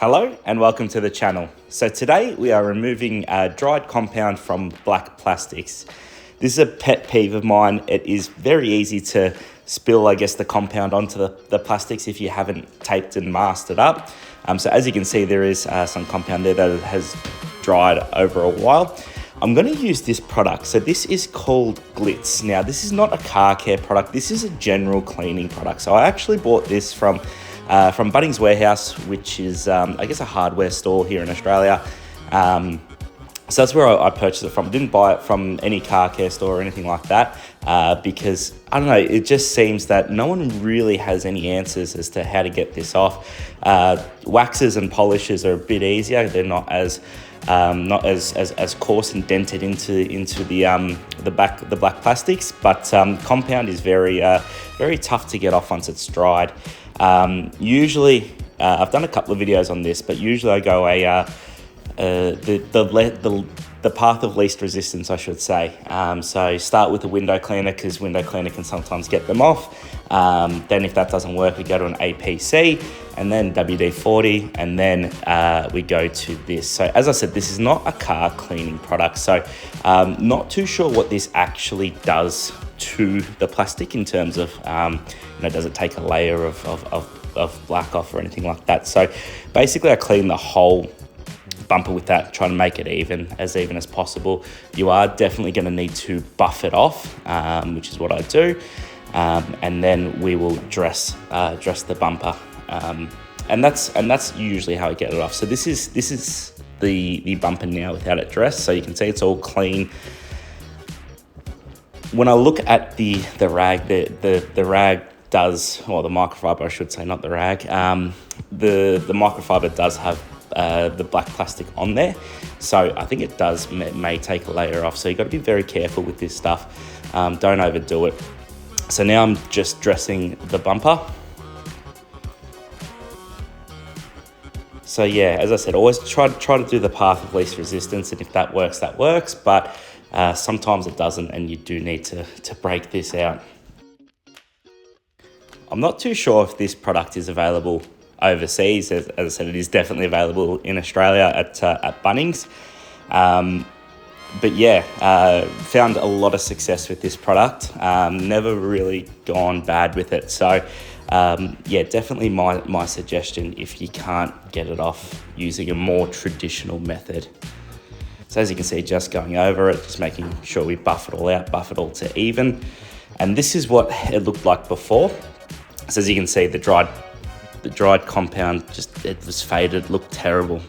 Hello and welcome to the channel. So today we are removing dried compound from black plastics. This is a pet peeve of mine. It is very easy to spill, the compound onto the plastics if you haven't taped and masked it up. So as you can see, there is some compound there that has dried over a while. I'm going to use this product. So this is called Glitz. Now, this is not a car care product. This is a general cleaning product. So I actually bought this from Bunnings Warehouse, which is, a hardware store here in Australia. So that's where I purchased it from. Didn't buy it from any car care store or anything like that because, I don't know, it just seems that no one really has any answers as to how to get this off. Waxes and polishes are a bit easier. They're not as coarse and dented into the black plastics, but compound is very tough to get off once it's dried. Usually, I've done a couple of videos on this, but usually I go the path of least resistance, I should say. So start with a window cleaner because window cleaner can sometimes get them off. Then if that doesn't work, we go to an APC and then WD-40, and then we go to this. So as I said, this is not a car cleaning product. So not too sure what this actually does to the plastic in terms of, does it take a layer of black off or anything like that. So basically I clean the whole bumper with that, try to make it even as possible. You are definitely going to need to buff it off, which is what I do. And then we will dress the bumper. And that's usually how I get it off. So this is the bumper now without it dressed. So you can see it's all clean. When I look at the rag, the rag does, or the microfiber, I should say, not the rag. The microfiber does have the black plastic on there, so I think it may take a layer off. So you got to be very careful with this stuff. Don't overdo it. So now I'm just dressing the bumper. So yeah, as I said, always try to do the path of least resistance, and if that works, that works. But sometimes it doesn't, and you do need to break this out. I'm not too sure if this product is available overseas. As I said, it is definitely available in Australia at Bunnings. But yeah, found a lot of success with this product. Never really gone bad with it. So yeah, definitely my suggestion if you can't get it off using a more traditional method. So as you can see, just going over it, just making sure we buff it all out, buff it all to even. And this is what it looked like before. So as you can see, the dried compound, it was faded, looked terrible.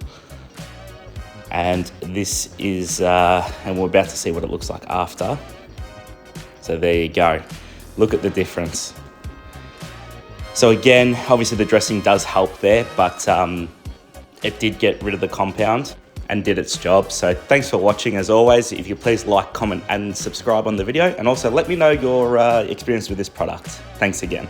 And this is, and we're about to see what it looks like after. So there you go. Look at the difference. So again, obviously the dressing does help there, but it did get rid of the compound and did its job. So thanks for watching as always. If you please like, comment and subscribe on the video, and also let me know your experience with this product. Thanks again.